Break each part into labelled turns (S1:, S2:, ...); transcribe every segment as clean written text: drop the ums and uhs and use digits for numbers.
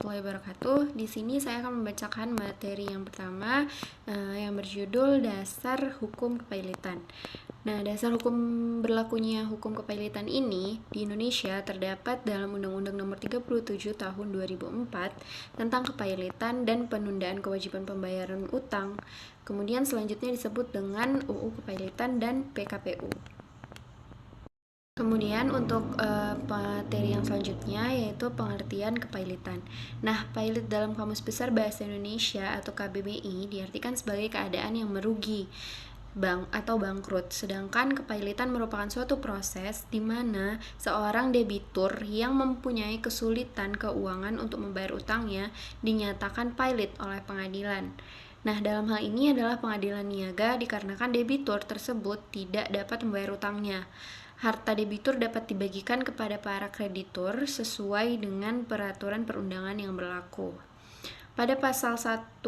S1: warahmatullahi wabarakatuh. Di sini saya akan membacakan materi yang pertama yang berjudul Dasar Hukum Kepailitan. Nah, dasar hukum berlakunya hukum kepailitan ini di Indonesia terdapat dalam Undang-Undang Nomor 37 Tahun 2004 tentang kepailitan dan penundaan kewajiban pembayaran utang. Kemudian selanjutnya disebut dengan UU Kepailitan dan PKPU. Kemudian untuk materi yang selanjutnya yaitu pengertian kepailitan. Nah, pailit dalam Kamus Besar Bahasa Indonesia atau KBBI diartikan sebagai keadaan yang merugi, atau bangkrut. Sedangkan kepailitan merupakan suatu proses di mana seorang debitur yang mempunyai kesulitan keuangan untuk membayar utangnya dinyatakan pailit oleh pengadilan. Nah, dalam hal ini adalah pengadilan niaga dikarenakan debitur tersebut tidak dapat membayar utangnya. Harta debitur dapat dibagikan kepada para kreditur sesuai dengan peraturan perundangan yang berlaku. Pada pasal 1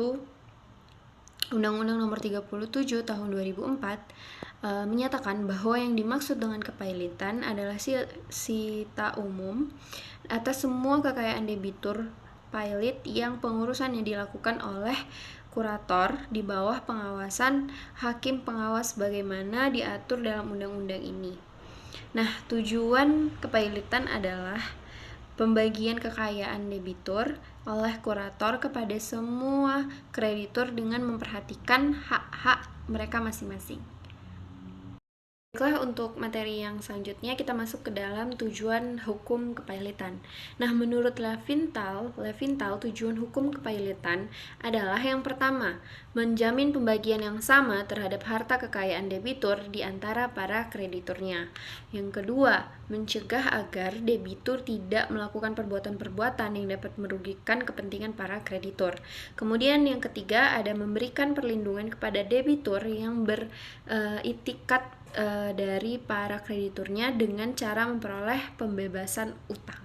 S1: Undang-Undang Nomor 37 Tahun 2004 menyatakan bahwa yang dimaksud dengan kepailitan adalah sita umum atas semua kekayaan debitur pailit yang pengurusannya dilakukan oleh kurator di bawah pengawasan hakim pengawas sebagaimana diatur dalam undang-undang ini. Nah, tujuan kepailitan adalah pembagian kekayaan debitur oleh kurator kepada semua kreditur dengan memperhatikan hak-hak mereka masing-masing. Baiklah, untuk materi yang selanjutnya kita masuk ke dalam tujuan hukum kepailitan. Nah, menurut Levinthal, tujuan hukum kepailitan adalah yang pertama, menjamin pembagian yang sama terhadap harta kekayaan debitur di antara para krediturnya. Yang kedua, mencegah agar debitur tidak melakukan perbuatan-perbuatan yang dapat merugikan kepentingan para kreditur. Kemudian yang ketiga, ada memberikan perlindungan kepada debitur yang beritikat dari para krediturnya dengan cara memperoleh pembebasan utang.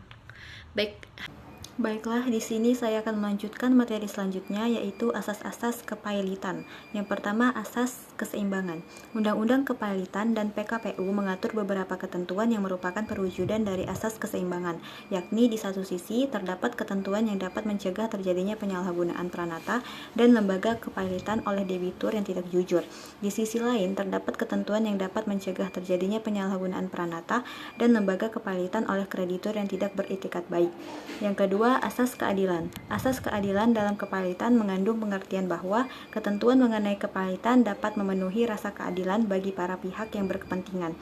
S2: Baiklah, di sini saya akan melanjutkan materi selanjutnya, yaitu asas-asas kepailitan. Yang pertama, asas keseimbangan. Undang-Undang Kepailitan dan PKPU mengatur beberapa ketentuan yang merupakan perwujudan dari asas keseimbangan, yakni di satu sisi terdapat ketentuan yang dapat mencegah terjadinya penyalahgunaan pranata dan lembaga kepailitan oleh debitur yang tidak jujur. Di sisi lain, terdapat ketentuan yang dapat mencegah terjadinya penyalahgunaan pranata dan lembaga kepailitan oleh kreditur yang tidak beritikat baik. Yang kedua, asas keadilan. Asas keadilan dalam kepailitan mengandung pengertian bahwa ketentuan mengenai kepailitan dapat memenuhi rasa keadilan bagi para pihak yang berkepentingan.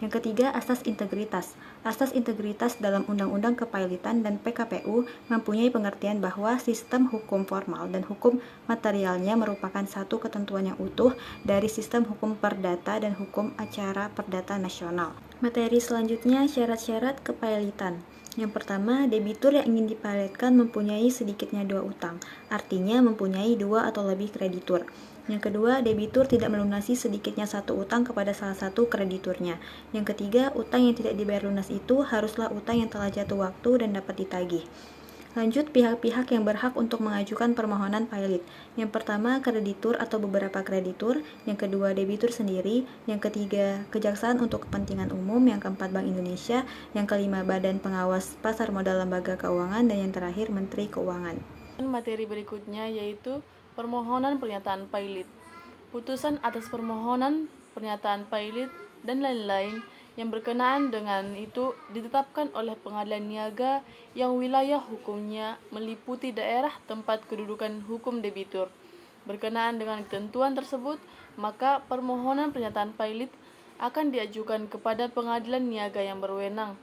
S2: Yang ketiga, asas integritas. Asas integritas dalam Undang-Undang Kepailitan dan PKPU mempunyai pengertian bahwa sistem hukum formal dan hukum materialnya merupakan satu ketentuan yang utuh dari sistem hukum perdata dan hukum acara perdata nasional. Materi selanjutnya, syarat-syarat kepailitan. Yang pertama, debitur yang ingin dipailitkan mempunyai sedikitnya dua utang, artinya mempunyai dua atau lebih kreditur. Yang kedua, debitur tidak melunasi sedikitnya satu utang kepada salah satu krediturnya. Yang ketiga, utang yang tidak dibayar lunas itu haruslah utang yang telah jatuh waktu dan dapat ditagih. Lanjut, pihak-pihak yang berhak untuk mengajukan permohonan pailit. Yang pertama, kreditur atau beberapa kreditur. Yang kedua, debitur sendiri. Yang ketiga, kejaksaan untuk kepentingan umum. Yang keempat, Bank Indonesia. Yang kelima, Badan Pengawas Pasar Modal Lembaga Keuangan. Dan yang terakhir, Menteri Keuangan.
S3: Materi berikutnya yaitu permohonan pernyataan pailit. Putusan atas permohonan pernyataan pailit dan lain-lain yang berkenaan dengan itu ditetapkan oleh pengadilan niaga yang wilayah hukumnya meliputi daerah tempat kedudukan hukum debitur. Berkenaan dengan ketentuan tersebut, maka permohonan pernyataan pailit akan diajukan kepada pengadilan niaga yang berwenang.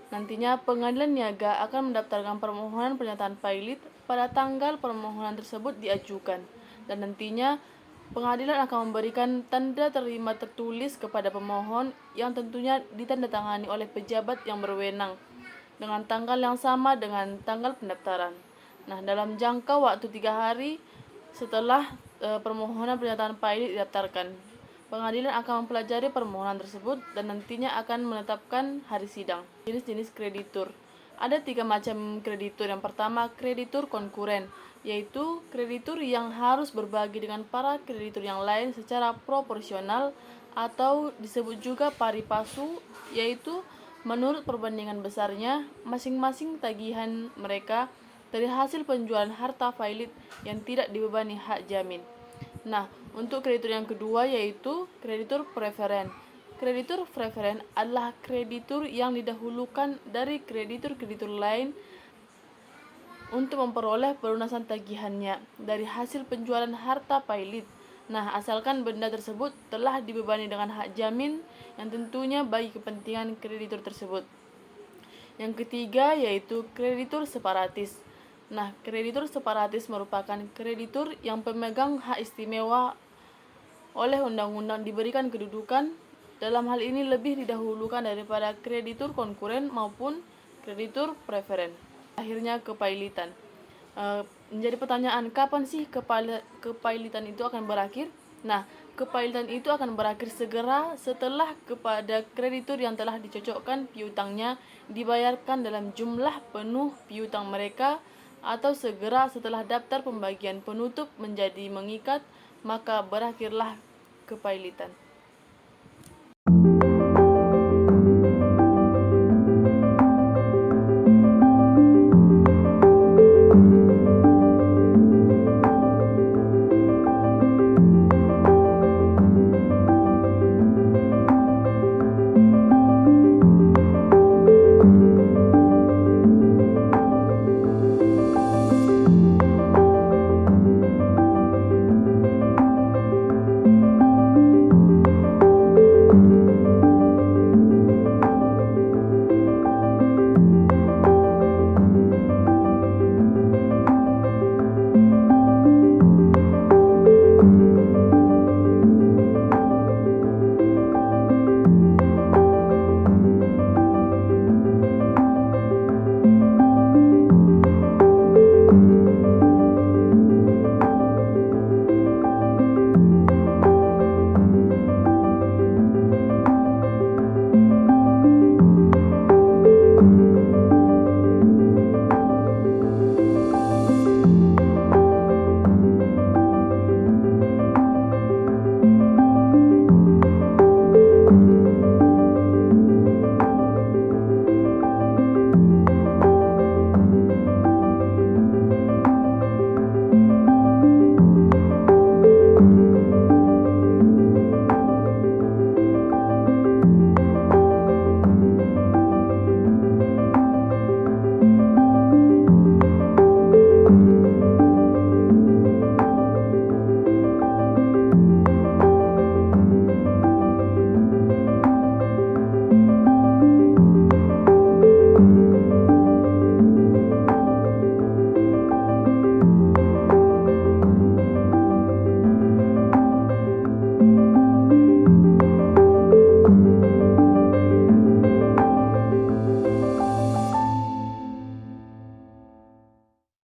S3: Nantinya pengadilan niaga akan mendaftarkan permohonan pernyataan pailit pada tanggal permohonan tersebut diajukan, dan nantinya pengadilan akan memberikan tanda terima tertulis kepada pemohon yang tentunya ditandatangani oleh pejabat yang berwenang dengan tanggal yang sama dengan tanggal pendaftaran. Nah, dalam jangka waktu 3 hari setelah permohonan pernyataan pailit didaftarkan, pengadilan akan mempelajari permohonan tersebut dan nantinya akan menetapkan hari sidang. Jenis-jenis kreditur. Ada 3 macam kreditur. Yang pertama, kreditur konkuren, yaitu kreditur yang harus berbagi dengan para kreditur yang lain secara proporsional atau disebut juga pari passu, yaitu menurut perbandingan besarnya masing-masing tagihan mereka dari hasil penjualan harta pailit yang tidak dibebani hak jamin. Nah, untuk kreditur yang kedua yaitu kreditur preferen. Kreditur preferen adalah kreditur yang didahulukan dari kreditur-kreditur lain untuk memperoleh pelunasan tagihannya dari hasil penjualan harta pailit. Nah, asalkan benda tersebut telah dibebani dengan hak jamin yang tentunya bagi kepentingan kreditur tersebut. Yang ketiga yaitu kreditur separatis. Nah, kreditur separatis merupakan kreditur yang pemegang hak istimewa oleh undang-undang diberikan kedudukan, dalam hal ini lebih didahulukan daripada kreditur konkuren maupun kreditur preferen. Akhirnya kepailitan. Menjadi pertanyaan, kapan sih kepailitan itu akan berakhir? Nah, kepailitan itu akan berakhir segera setelah kepada kreditur yang telah dicocokkan piutangnya dibayarkan dalam jumlah penuh piutang mereka, atau segera setelah daftar pembagian penutup menjadi mengikat, maka berakhirlah kepailitan.